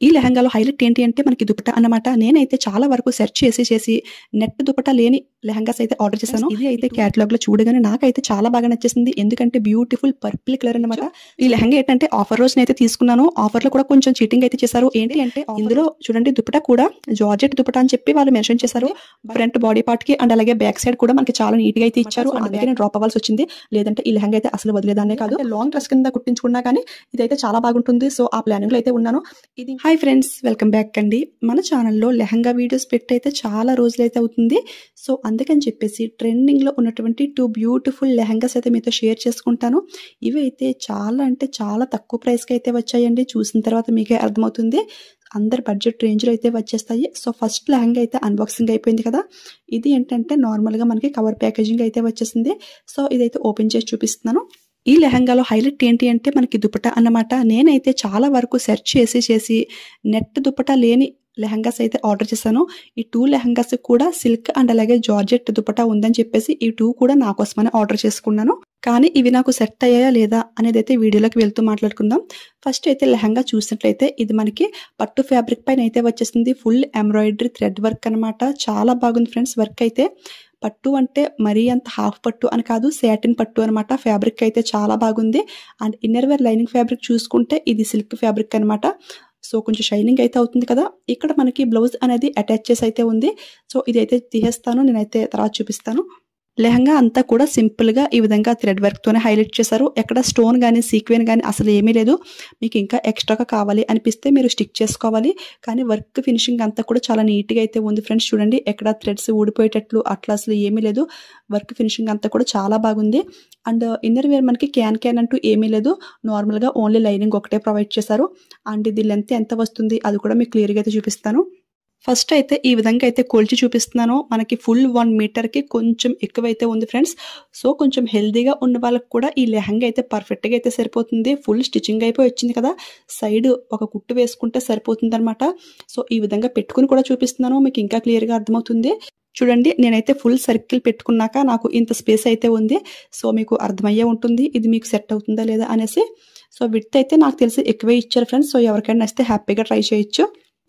ఈ లెహంగాలో హైలైట్ ఏంటి అంటే మనకి దుపట్టా అన్నమాట. నేనైతే చాలా వరకు సెర్చ్ చేసి నెట్ దుపట్టా లేని లెహంగాస్ అయితే ఆర్డర్ చేశాను. ఇది అయితే క్యాటలాగ్ లో చూడగానే నాకైతే చాలా బాగా నచ్చేసింది. ఎందుకంటే బ్యూటిఫుల్ పర్పుల్ కలర్ అన్నమాట. ఈ లెహంగా ఏంటంటే ఆఫర్ రోజు అయితే తీసుకున్నాను. ఆఫర్ లో కూడా కొంచెం చీటింగ్ అయితే చేశారు. ఏంటి అంటే ఇందులో చూడండి దుపట్టా కూడా జార్జెట్ దుపట్టా అని చెప్పి వాళ్ళు మెన్షన్ చేశారు. ఫ్రంట్ బాడీ పార్ట్ కి అండ్ అలాగే బ్యాక్ సైడ్ కూడా మనకి చాలా నీట్ గా అయితే ఇచ్చారు. అందుకే నేను డ్రాప్ అవ్వాల్సి వచ్చింది. లేదంటే ఈ లెహంగా అయితే అసలు వదిలేదాన్నే కాదు. లాంగ్ డ్రెస్ కింద కుట్టించుకున్నా కానీ ఇదైతే చాలా బాగుంటుంది. సో ఆ ప్లానింగ్ లో అయితే ఉన్నాను. ఇది హాయ్ ఫ్రెండ్స్, వెల్కమ్ బ్యాక్ అండి. మన ఛానల్లో లెహంగా వీడియోస్ పెట్టి అయితే చాలా రోజులైతే అవుతుంది. సో అందుకని చెప్పేసి ట్రెండింగ్ లో ఉన్నటువంటి 2 బ్యూటిఫుల్ లెహంగాస్ అయితే మీతో షేర్ చేసుకుంటాను. ఇవి అయితే చాలా అంటే చాలా తక్కువ ప్రైస్ కి అయితే వచ్చాయండి. చూసిన తర్వాత మీకే అర్థమవుతుంది. అందరు బడ్జెట్ రేంజ్ లో అయితే వచ్చేస్తాయి. సో ఫస్ట్ లెహంగా అయితే అన్బాక్సింగ్ అయిపోయింది కదా. ఇది ఏంటంటే నార్మల్ గా మనకి కవర్ ప్యాకేజింగ్ అయితే వచ్చేసింది. సో ఇదైతే ఓపెన్ చేసి చూపిస్తున్నాను. ఈ లెహంగాలో హైలైట్ ఏంటి అంటే మనకి దుపట్టా అన్నమాట. నేనైతే చాలా వరకు సెర్చ్ చేసి నెట్ దుపట్టా లేని లెహంగాస్ అయితే ఆర్డర్ చేశాను. ఈ 2 లెహంగాస్ కూడా సిల్క్ అండ్ అలాగే జార్జెట్ దుపట్టా ఉందని చెప్పేసి ఈ 2 కూడా నా కోసమని ఆర్డర్ చేసుకున్నాను. కానీ ఇవి నాకు సెట్ అయ్యాయా లేదా అనేది అయితే వీడియోలోకి వెళ్తూ మాట్లాడుకుందాం. ఫస్ట్ అయితే లెహంగా చూసినట్లయితే ఇది మనకి పట్టు ఫ్యాబ్రిక్ పైన అయితే వచ్చేసింది. ఫుల్ ఎంబ్రాయిడరీ థ్రెడ్ వర్క్ అనమాట. చాలా బాగుంది ఫ్రెండ్స్. వర్క్ అయితే పట్టు అంటే మరీ అంత హాఫ్ పట్టు అని కాదు, సాటిన్ పట్టు అనమాట. ఫ్యాబ్రిక్ అయితే చాలా బాగుంది. And inner wear lining fabric చూసుకుంటే ఇది సిల్క్ ఫ్యాబ్రిక్ అనమాట. సో కొంచెం షైనింగ్ అయితే అవుతుంది కదా. ఇక్కడ మనకి బ్లౌజ్ అనేది అటాచ్ చేసి అయితే ఉంది. సో ఇదైతే తీసేస్తాను, నేనైతే తర్వాత చూపిస్తాను. లెహంగా అంతా కూడా సింపుల్ గా ఈ విధంగా థ్రెడ్ వర్క్ తోనే హైలైట్ చేశారు. ఎక్కడ స్టోన్ గానీ సీక్వెన్ గానీ అసలు ఏమీ లేదు. మీకు ఇంకా ఎక్స్ట్రాగా కావాలి అనిపిస్తే మీరు స్టిక్ చేసుకోవాలి. కానీ వర్క్ ఫినిషింగ్ అంతా కూడా చాలా నీట్ గా అయితే ఉంది ఫ్రెండ్స్. చూడండి, ఎక్కడ థ్రెడ్స్ ఊడిపోయేటట్లు అట్లా అసలు ఏమీ లేదు. వర్క్ ఫినిషింగ్ అంతా కూడా చాలా బాగుంది. అండ్ ఇన్నర్ వేర్ మనకి క్యాన్ అంటూ ఏమీ లేదు. నార్మల్ గా ఓన్లీ లైనింగ్ ఒకటే ప్రొవైడ్ చేశారు. అండ్ ఇది లెంత్ ఎంత వస్తుంది అది కూడా మీకు క్లియర్ గా అయితే చూపిస్తాను. ఫస్ట్ అయితే ఈ విధంగా అయితే కొలిచి చూపిస్తున్నాను. మనకి ఫుల్ 1 మీటర్ కి కొంచెం ఎక్కువైతే ఉంది ఫ్రెండ్స్. సో కొంచెం హెల్దీగా ఉన్న వాళ్ళకి కూడా ఈ లెహంగా అయితే పర్ఫెక్ట్ గా అయితే సరిపోతుంది. ఫుల్ స్టిచ్చింగ్ అయిపోయి వచ్చింది కదా. సైడ్ ఒక కుట్టు వేసుకుంటే సరిపోతుంది అనమాట. సో ఈ విధంగా పెట్టుకుని కూడా చూపిస్తున్నాను, మీకు ఇంకా క్లియర్ గా అర్థమవుతుంది. చూడండి, నేనైతే ఫుల్ సర్కిల్ పెట్టుకున్నాక నాకు ఇంత స్పేస్ అయితే ఉంది. సో మీకు అర్థమయ్యే ఉంటుంది ఇది మీకు సెట్ అవుతుందా లేదా అనేసి. సో విడ్త్ అయితే నాకు తెలిసి ఎక్కువే ఇచ్చారు ఫ్రెండ్స్. సో ఎవరికైనా నచ్చితే హ్యాపీగా ట్రై చేయొచ్చు.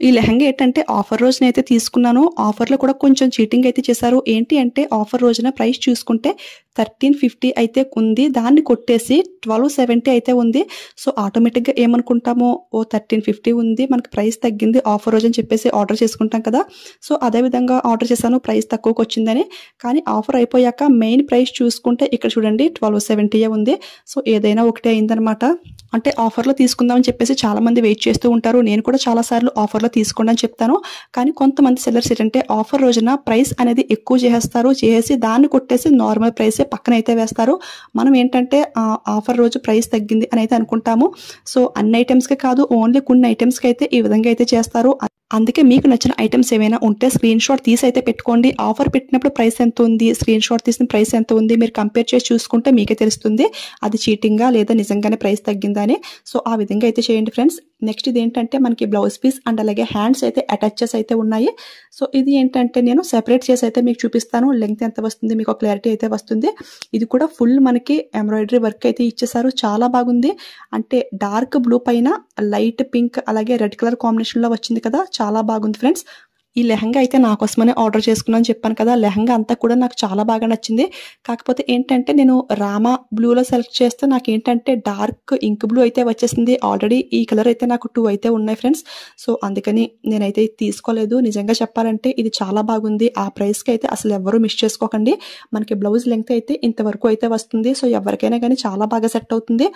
ఈ లెహంగా ఏంటంటే ఆఫర్ రోజున అయితే తీసుకున్నాను. ఆఫర్లో కూడా కొంచెం చీటింగ్ అయితే చేశారు. ఏంటి అంటే ఆఫర్ రోజున ప్రైస్ చూసుకుంటే 1350 అయితే ఉంది. దాన్ని కొట్టేసి 1270 అయితే ఉంది. సో ఆటోమేటిక్గా ఏమనుకుంటామో, ఓ 1350 ఉంది, మనకి ప్రైస్ తగ్గింది ఆఫర్ రోజు అని చెప్పేసి ఆర్డర్ చేసుకుంటాం కదా. సో అదే విధంగా ఆర్డర్ చేశాను ప్రైస్ తక్కువకి వచ్చిందని. కానీ ఆఫర్ అయిపోయాక మెయిన్ ప్రైస్ చూసుకుంటే ఇక్కడ చూడండి 1270 ఉంది. సో ఏదైనా ఒకటే అయిందనమాట. అంటే ఆఫర్లో తీసుకుందామని చెప్పేసి చాలా మంది వెయిట్ చేస్తూ ఉంటారు. నేను కూడా చాలా సార్లు ఆఫర్లో తీసుకోండి అని చెప్తాను. కానీ కొంతమంది సెల్లర్స్ ఏంటంటే ఆఫర్ రోజున ప్రైస్ అనేది ఎక్కువ చేసి దాన్ని కొట్టేసి నార్మల్ ప్రైసే పక్కన అయితే వేస్తారు. మనం ఏంటంటే ఆఫర్ రోజు ప్రైస్ తగ్గింది అని అయితే అనుకుంటాము. సో అన్ని ఐటమ్స్కి కాదు, ఓన్లీ కొన్ని ఐటమ్స్కి అయితే ఈ విధంగా అయితే చేస్తారు. అందుకే మీకు నచ్చిన ఐటమ్స్ ఏమైనా ఉంటే స్క్రీన్ షాట్ తీసి అయితే పెట్టుకోండి. ఆఫర్ పెట్టినప్పుడు ప్రైస్ ఎంత ఉంది, స్క్రీన్ షాట్ తీసిన ప్రైస్ ఎంత ఉంది, మీరు కంపేర్ చేసి చూసుకుంటే మీకే తెలుస్తుంది అది చీటింగా లేదా నిజంగానే ప్రైస్ తగ్గిందా అని. సో ఆ విధంగా అయితే చేయండి ఫ్రెండ్స్. నెక్స్ట్ ఇది ఏంటంటే మనకి బ్లౌజ్ పీస్ అండ్ అలాగే హ్యాండ్స్ అయితే అటాచెస్ అయితే ఉన్నాయి. సో ఇది ఏంటంటే నేను సెపరేట్ చేసి అయితే మీకు చూపిస్తాను. లెంగ్త్ ఎంత వస్తుంది మీకు క్లారిటీ అయితే వస్తుంది. ఇది కూడా ఫుల్ మనకి ఎంబ్రాయిడరీ వర్క్ అయితే ఇచ్చేసారు. చాలా బాగుంది. అంటే డార్క్ బ్లూ పైన లైట్ పింక్ అలాగే రెడ్ కలర్ కాంబినేషన్ లో వచ్చింది కదా. చాలా బాగుంది ఫ్రెండ్స్. ఈ లెహంగా అయితే నా కోసమనే ఆర్డర్ చేసుకున్నాను చెప్పాను కదా. లెహంగా అంతా కూడా నాకు చాలా బాగా నచ్చింది. కాకపోతే ఏంటంటే నేను రామా బ్లూలో సెలెక్ట్ చేస్తే నాకు ఏంటంటే డార్క్ ఇంక్ బ్లూ అయితే వచ్చేసింది. ఆల్రెడీ ఈ కలర్ అయితే నాకు 2 అయితే ఉన్నాయి ఫ్రెండ్స్. సో అందుకని నేనైతే తీసుకోలేదు. నిజంగా చెప్పాలంటే ఇది చాలా బాగుంది. ఆ ప్రైస్కి అయితే అసలు ఎవరు మిస్ చేసుకోకండి. మనకి బ్లౌజ్ లెంగ్త్ అయితే ఇంతవరకు అయితే వస్తుంది. సో ఎవరికైనా కానీ చాలా బాగా సెట్ అవుతుంది.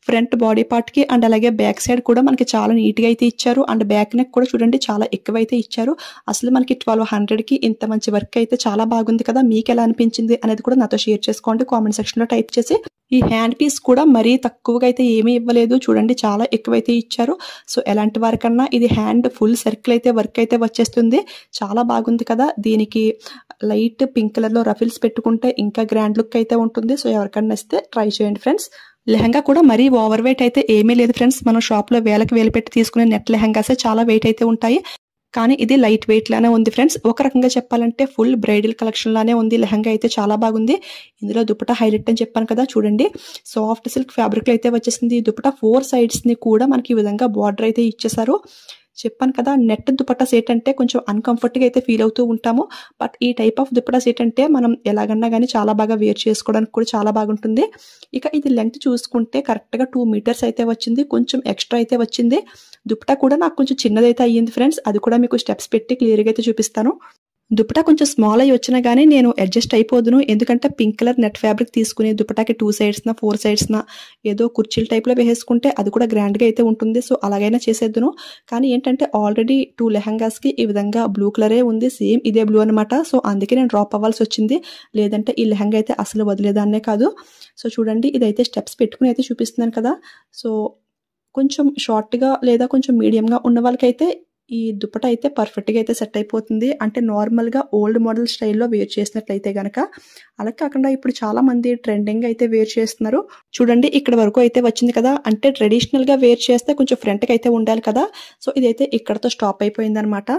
ఫ్రంట్ బాడీ పార్ట్ కి అండ్ అలాగే బ్యాక్ సైడ్ కూడా మనకి చాలా నీట్ గా అయితే ఇచ్చారు. అండ్ బ్యాక్ నెక్ కూడా చూడండి చాలా ఎక్కువైతే ఇచ్చారు. అసలు మనకి 1200 కి ఇంత మంచి వర్క్ అయితే చాలా బాగుంది కదా. మీకు ఎలా అనిపించింది అనేది కూడా నాతో షేర్ చేసుకోండి కామెంట్ సెక్షన్ లో టైప్ చేసి. ఈ హ్యాండ్ పీస్ కూడా మరీ తక్కువగా అయితే ఏమీ ఇవ్వలేదు. చూడండి చాలా ఎక్కువైతే ఇచ్చారు. సో ఎలాంటి వారికన్నా ఇది హ్యాండ్ ఫుల్ సర్కిల్ అయితే వర్క్ అయితే వచ్చేస్తుంది. చాలా బాగుంది కదా. దీనికి లైట్ పింక్ కలర్ లో రఫిల్స్ పెట్టుకుంటే ఇంకా గ్రాండ్ లుక్ అయితే ఉంటుంది. సో ఎవరికన్నా నచ్చితే ట్రై చేయండి ఫ్రెండ్స్. లెహంగా కూడా మరీ ఓవర్ వెయిట్ అయితే ఏమీ లేదు ఫ్రెండ్స్. మనం షాప్ లో వేలకు వేలు పెట్టి తీసుకునే నెట్ లెహంగాసే చాలా వెయిట్ అయితే ఉంటాయి. కానీ ఇది లైట్ వెయిట్ లానే ఉంది ఫ్రెండ్స్. ఒక రకంగా చెప్పాలంటే ఫుల్ బ్రైడల్ కలెక్షన్ లానే ఉంది. లెహంగా అయితే చాలా బాగుంది. ఇందులో దుపట్టా హైలైట్ అని చెప్పాను కదా. చూడండి సాఫ్ట్ సిల్క్ ఫ్యాబ్రిక్ లో అయితే వచ్చేసింది. దుపట్టా 4 సైడ్స్ ని కూడా మనకి ఈ విధంగా బార్డర్ అయితే ఇచ్చేసారు. చెప్పాను కదా, నెట్ దుపట్టా సెట్ అంటే కొంచెం అన్‌కంఫర్ట్‌గా అయితే ఫీల్ అవుతూ ఉంటాము. బట్ ఈ టైప్ ఆఫ్ దుపట్టా సెట్ అంటే మనం ఎలాగన్నా గానీ చాలా బాగా వేర్ చేసుకోవడానికి కూడా చాలా బాగుంటుంది. ఇక ఇది లెంగ్త్ చూసుకుంటే కరెక్ట్‌గా 2 మీటర్స్ అయితే వచ్చింది. కొంచెం ఎక్స్‌ట్రా అయితే వచ్చింది. దుపట్టా కూడా నాకు కొంచెం చిన్నదైతే అయ్యింది ఫ్రెండ్స్. అది కూడా మీకు స్టెప్స్ పెట్టి క్లియర్‌గా అయితే చూపిస్తాను. దుపట్టా కొంచెం స్మాల్ అయ్యి వచ్చినా గానీ నేను అడ్జస్ట్ అయిపోదును. ఎందుకంటే పింక్ కలర్ నెట్ ఫ్యాబ్రిక్ తీసుకుని దుపట్టాకి 2 సైడ్స్‌న, 4 సైడ్స్‌న ఏదో కుర్చీల టైప్‌లో వేసేసుకుంటే అది కూడా గ్రాండ్‌గా అయితే ఉంటుంది. సో, అలాగైనా చేసేద్దును. కానీ ఏంటంటే ఆల్రెడీ 2 లెహెంగాస్‌కి ఈ విధంగా బ్లూ కలరే ఉంది. సేమ్ ఇదే బ్లూ అనమాట. సో, అందుకే నేను డ్రాప్ అవ్వాల్సొచ్చింది. లేదంటే ఈ లెహెంగా అయితే అసలు వదిలేదాన్నే కాదు. సో, చూడండి ఇదైతే స్టెప్స్ పెట్టుకొని అయితే చూపిస్తున్నాను కదా! సో, కొంచెం షార్ట్‌గా లేదా కొంచెం మీడియంగా ఉన్న వాళ్ళకైతే ఈ దుపట్టా అయితే పర్ఫెక్ట్‌గా అయితే సెట్ అయిపోతుంది. అంటే నార్మల్‌గా ఓల్డ్ మోడల్ స్టైల్‌లో వేర్ చేసినట్లయితే గనక. అలా కాకుండా ఇప్పుడు చాలామంది ట్రెండింగ్‌గా అయితే వేర్ చేస్తున్నారు. చూడండి ఇక్కడ వరకు అయితే వచ్చింది కదా! అంటే ట్రెడిషనల్‌గా వేర్ చేస్తే కొంచెం ఫ్రంట్‌కి అయితే ఉండాలి కదా! సో, ఇదైతే ఇక్కడితో స్టాప్ అయిపోయిందనమాట.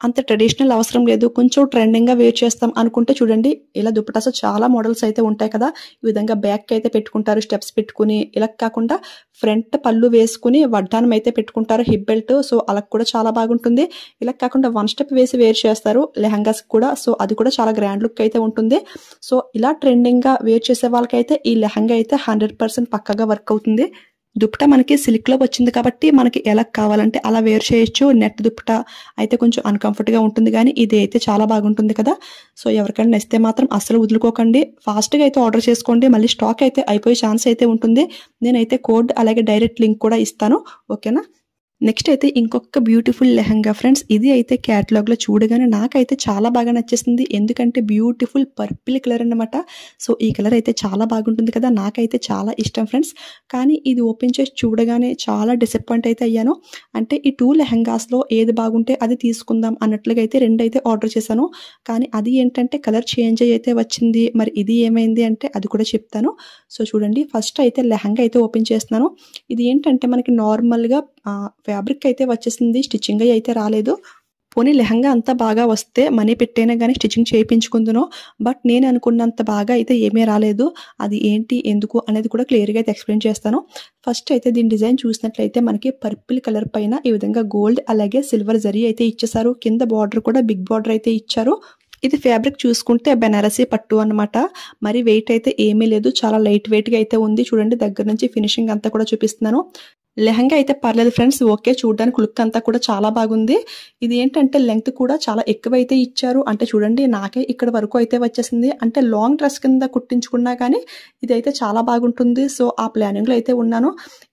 అంత ట్రెడిషనల్ అవసరం లేదు. కొంచెం ట్రెండింగ్‌గా వేర్ చేస్తాం అనుకుంటే చూడండి ఇలా దుపట్టాస్ చాలా మోడల్స్ అయితే ఉంటాయి కదా! ఈ విధంగా బ్యాక్‌కి అయితే పెట్టుకుంటారు స్టెప్స్ పెట్టుకొని. ఇలా కాకుండా ఫ్రంట్ పళ్ళు వేసుకొని వడ్డానం అయితే పెట్టుకుంటారు హిప్ బెల్ట్. సో, అలా కూడా చాలా బాగుంటుంది. ఇలా కాకుండా వన్ స్టెప్ వేసి వేర్ చేస్తారు లెహెంగాస్‌కి కూడా. సో, అది కూడా చాలా గ్రాండ్ లుక్ అయితే ఉంటుంది. సో, ఇలా ట్రెండింగ్‌గా వేర్ చేసే వాళ్ళకైతే ఈ లెహెంగా అయితే 100% పక్కాగా వర్క్ అవుతుంది. దుపట్టా మనకి సిల్క్‌లో వచ్చింది కాబట్టి మనకి ఎలా కావాలంటే అలా వేర్ చేయొచ్చు. నెట్ దుపట్టా అయితే కొంచెం అన్‌కంఫర్ట్‌గా ఉంటుంది గానీ ఇది అయితే చాలా బాగుంటుంది కదా! సో, ఎవరికైనా నచ్చితే మాత్రం అస్సలు వదులుకోకండి. ఫాస్ట్‌గా అయితే ఆర్డర్ చేసుకోండి. మళ్ళీ స్టాక్ అయితే అయిపోయే ఛాన్స్ అయితే ఉంటుంది. నేనైతే కోడ్ అలాగే డైరెక్ట్ లింక్ కూడా ఇస్తాను. ఓకేనా? నెక్స్ట్ అయితే ఇంకొక బ్యూటిఫుల్ లెహెంగా ఫ్రెండ్స్. ఇది అయితే క్యాటలాగ్‌లో చూడగానే నాకైతే చాలా బాగా నచ్చేసింది. ఎందుకంటే బ్యూటిఫుల్ పర్పుల్ కలర్ అన్నమాట. సో, ఈ కలర్ అయితే చాలా బాగుంటుంది కదా! నాకైతే చాలా ఇష్టం ఫ్రెండ్స్. కానీ ఇది ఓపెన్ చేసి చూడగానే చాలా డిసప్పాయింట్ అయితే అయ్యాను. అంటే ఈ 2 లెహెంగాస్‌లో ఏది బాగుంటే అది తీసుకుందాం అన్నట్లుగా అయితే 2 అయితే ఆర్డర్ చేశాను. కానీ అది ఏంటంటే కలర్ చేంజ్ అయ్యి అయితే వచ్చింది. మరి ఇది ఏమైంది అంటే అది కూడా చెప్తాను. సో, చూడండి ఫస్ట్ అయితే లెహెంగా అయితే ఓపెన్ చేస్తున్నాను. ఇది ఏంటంటే మనకి నార్మల్‌గా ఫ్యాబ్రిక్ అయితే వచ్చేసింది. స్టిచ్చింగ్ అయ్యి అయితే రాలేదు. పోనీ లెహెంగా అంతా బాగా వస్తే మనీ పెట్టైనా గానీ స్టిచ్చింగ్ చేయించుకుందును. బట్ నేను అనుకున్నంత బాగా అయితే ఏమీ రాలేదు. అది ఏంటి, ఎందుకు అనేది కూడా క్లియర్‌గా అయితే ఎక్స్‌ప్లెయిన్ చేస్తాను. ఫస్ట్ అయితే దీని డిజైన్ చూసినట్లయితే మనకి పర్పుల్ కలర్ పైన ఈ విధంగా గోల్డ్ అలాగే సిల్వర్ జరీ అయితే ఇచ్చేసారు. కింద బార్డర్ కూడా బిగ్ బార్డర్ అయితే ఇచ్చారు. ఇది ఫ్యాబ్రిక్ చూసుకుంటే బెనారసీ పట్టు అనమాట. మరి వెయిట్ అయితే ఏమీ లేదు. చాలా లైట్ వెయిట్‌గా అయితే ఉంది. చూడండి దగ్గర నుంచి ఫినిషింగ్ అంతా కూడా చూపిస్తున్నాను. లెహెంగా అయితే పర్లేదు ఫ్రెండ్స్. ఓకే. చూడ్డానికి లుక్ అంతా కూడా చాలా బాగుంది. ఇది ఏంటంటే లెంగ్త్ కూడా చాలా ఎక్కువైతే ఇచ్చారు. అంటే చూడండి నాకే ఇక్కడ వరకు అయితే వచ్చేసింది. అంటే లాంగ్ డ్రెస్ కింద కుట్టించుకున్నా కానీ ఇదైతే చాలా బాగుంటుంది. సో, ఆ ప్లానింగ్‌లో అయితే ఉన్నాను.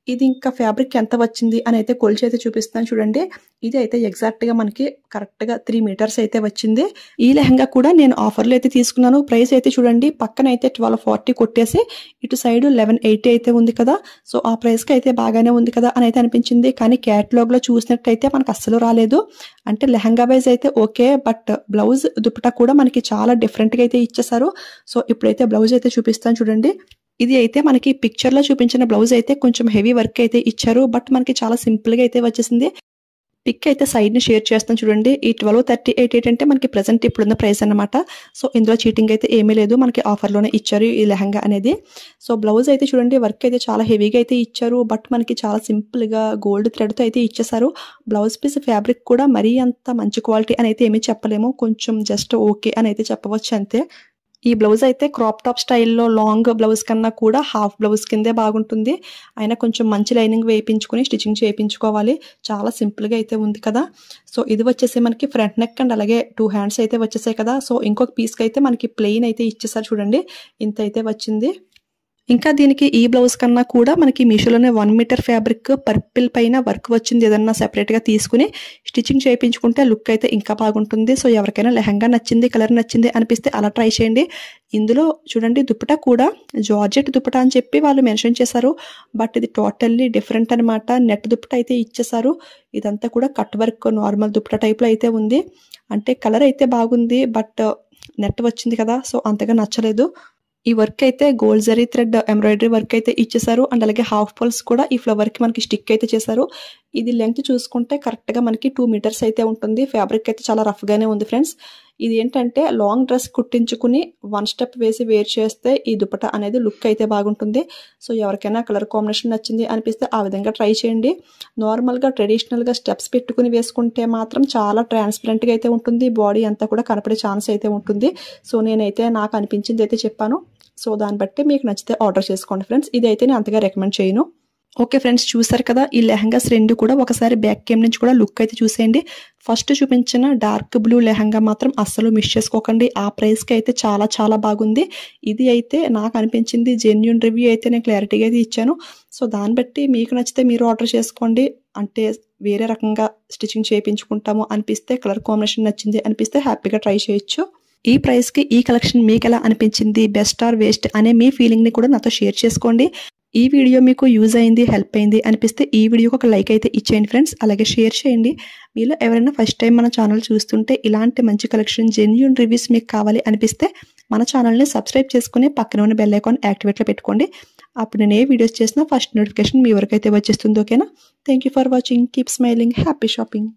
ఇది ఇంకా ఫ్యాబ్రిక్ ఎంత వచ్చింది అని అయితే కొలిచి అయితే చూపిస్తాను చూడండి. ఇది అయితే ఎగ్జాక్ట్‌గా మనకి కరెక్ట్‌గా 3 మీటర్స్ అయితే వచ్చింది. ఈ లెహెంగా కూడా నేను ఆఫర్‌లో అయితే తీసుకున్నాను. ప్రైస్ అయితే చూడండి పక్కనైతే 1240 కొట్టేసి ఇటు సైడ్ 1180 అయితే ఉంది కదా! సో, ఆ ప్రైస్‌కి అయితే బాగానే ఉంది కదా అని అయితే అనిపించింది. కానీ క్యాటలాగ్‌లో చూసినట్టయితే మనకు అస్సలు రాలేదు. అంటే లెహెంగా వైస్ అయితే ఓకే. బట్ బ్లౌజ్ దుపట్టా కూడా మనకి చాలా డిఫరెంట్‌గా అయితే ఇచ్చేసారు. సో, ఇప్పుడైతే బ్లౌజ్ అయితే చూపిస్తాను చూడండి. ఇది అయితే మనకి పిక్చర్‌లో చూపించిన బ్లౌజ్ అయితే కొంచెం హెవీ వర్క్ అయితే ఇచ్చారు. బట్ మనకి చాలా సింపుల్‌గా అయితే వచ్చేసింది. పిక్ అయితే సైడ్‌ని షేర్ చేస్తాను చూడండి. ఈ 1238 ఏంటంటే మనకి ప్రెజెంట్ ఇప్పుడున్న ప్రైస్ అన్నమాట. సో, ఇందులో చీటింగ్ అయితే ఏమీ లేదు. మనకి ఆఫర్‌లోనే ఇచ్చారు ఈ లెహెంగా అనేది. సో, బ్లౌజ్ అయితే చూడండి వర్క్ అయితే చాలా హెవీగా అయితే ఇచ్చారు. బట్ మనకి చాలా సింపుల్‌గా గోల్డ్ థ్రెడ్‌తో అయితే ఇచ్చేసారు. బ్లౌజ్ పీస్ ఫ్యాబ్రిక్ కూడా మరీ అంత మంచి క్వాలిటీ అని అయితే ఏమీ చెప్పలేము. కొంచెం జస్ట్ ఓకే అని అయితే చెప్పవచ్చు అంతే. ఈ బ్లౌజ్ అయితే క్రాప్ టాప్ స్టైల్‌లో లాంగ్ బ్లౌజ్ కన్నా కూడా హాఫ్ బ్లౌజ్ కిందే బాగుంటుంది. అయినా కొంచెం మంచి లైనింగ్ వేయించుకొని స్టిచ్చింగ్ చేయించుకోవాలి. చాలా సింపుల్‌గా అయితే ఉంది కదా! సో, ఇది వచ్చేసి మనకి ఫ్రంట్ నెక్ అండ్ అలాగే 2 హ్యాండ్స్ అయితే వచ్చేసాయి కదా! సో, ఇంకొక పీస్‌కైతే మనకి ప్లెయిన్ అయితే ఇచ్చేసారు చూడండి. ఇంత అయితే వచ్చింది. ఇంకా దీనికి ఈ బ్లౌజ్ కన్నా కూడా మనకి మీషోలోనే 1 మీటర్ ఫ్యాబ్రిక్ పర్పుల్ పైన వర్క్ వచ్చింది. ఏదన్నా సెపరేట్‌గా తీసుకుని స్టిచ్చింగ్ చేయించుకుంటే లుక్ అయితే ఇంకా బాగుంటుంది. సో, ఎవరికైనా లెహెంగా నచ్చింది, కలర్ నచ్చింది అనిపిస్తే అలా ట్రై చేయండి. ఇందులో చూడండి దుపట్టా కూడా జార్జెట్ దుపట్టా అని చెప్పి వాళ్ళు మెన్షన్ చేశారు. బట్ ఇది టోటల్లీ డిఫరెంట్ అనమాట. నెట్ దుపట్టా అయితే ఇచ్చేసారు. ఇదంతా కూడా కట్ వర్క్ నార్మల్ దుపట్టా టైప్‌లో అయితే ఉంది. అంటే కలర్ అయితే బాగుంది. బట్ నెట్ వచ్చింది కదా! సో, అంతగా నచ్చలేదు. ఈ వర్క్ అయితే gold zari thread embroidery work అయితే ఇచ్చేసారు. అండ్ అలాగే హాఫ్ పల్స్ కూడా ఈ ఫ్లవర్‌కి మనకి స్టిక్ అయితే చేశారు. ఇది లెంగ్త్ చూసుకుంటే కరెక్ట్‌గా మనకి 2 మీటర్స్ అయితే ఉంటుంది. ఫ్యాబ్రిక్ అయితే చాలా రఫ్‌గానే ఉంది ఫ్రెండ్స్. ఇది ఏంటంటే లాంగ్ డ్రెస్ కుట్టించుకుని 1 స్టెప్ వేసి వేర్ చేస్తే ఈ దుపట్టా అనేది లుక్ అయితే బాగుంటుంది. సో ఎవరికైనా కలర్ కాంబినేషన్ నచ్చింది అనిపిస్తే ఆ విధంగా ట్రై చేయండి. నార్మల్గా ట్రెడిషనల్గా స్టెప్స్ పెట్టుకుని వేసుకుంటే మాత్రం చాలా ట్రాన్స్పరెంట్గా అయితే ఉంటుంది. బాడీ అంతా కూడా కనపడే ఛాన్స్ అయితే ఉంటుంది. సో నేనైతే నాకు అనిపించింది అయితే చెప్పాను. సో దాన్ని బట్టి మీకు నచ్చితే ఆర్డర్ చేసుకోండి ఫ్రెండ్స్. ఇది అయితే నేను అంతగా రికమెండ్ చేయను. ఓకే ఫ్రెండ్స్, చూసారు కదా ఈ లెహంగాస్ రెండు కూడా. ఒకసారి బ్యాక్ కేమ్ నుంచి కూడా లుక్ అయితే చూసేయండి. ఫస్ట్ చూపించిన డార్క్ బ్లూ లెహంగా మాత్రం అస్సలు మిస్ చేసుకోకండి. ఆ ప్రైస్కి అయితే చాలా చాలా బాగుంది. ఇది అయితే నాకు అనిపించింది జెన్యూన్ రివ్యూ అయితే నేను క్లారిటీగా అయితే ఇచ్చాను. సో దాన్ని బట్టి మీకు నచ్చితే మీరు ఆర్డర్ చేసుకోండి. అంటే వేరే రకంగా స్టిచ్చింగ్ చేయించుకుంటాము అనిపిస్తే, కలర్ కాంబినేషన్ నచ్చింది అనిపిస్తే హ్యాపీగా ట్రై చేయొచ్చు. ఈ ప్రైస్కి ఈ కలెక్షన్ మీకు ఎలా అనిపించింది, బెస్ట్ ఆర్ వేస్ట్ అనే మీ ఫీలింగ్ని కూడా నాతో షేర్ చేసుకోండి. ఈ వీడియో మీకు యూజ్ అయింది, హెల్ప్ అయింది అనిపిస్తే ఈ వీడియోకి ఒక లైక్ అయితే ఇచ్చేయండి ఫ్రెండ్స్. అలాగే షేర్ చేయండి. మీలో ఎవరైనా ఫస్ట్ టైం మన ఛానల్ చూస్తుంటే ఇలాంటి మంచి కలెక్షన్ జెన్యూన్ రివ్యూస్ మీకు కావాలి అనిపిస్తే మన ఛానల్ని సబ్స్క్రైబ్ చేసుకుని పక్కన ఉన్న బెల్ ఐకాన్ యాక్టివేట్లో పెట్టుకోండి. అప్పుడు నేను ఏ వీడియోస్ చేసినా ఫస్ట్ నోటిఫికేషన్ మీ వరకు అయితే వచ్చేస్తుంది. ఓకేనా? Thank you for watching. Keep smiling. Happy shopping.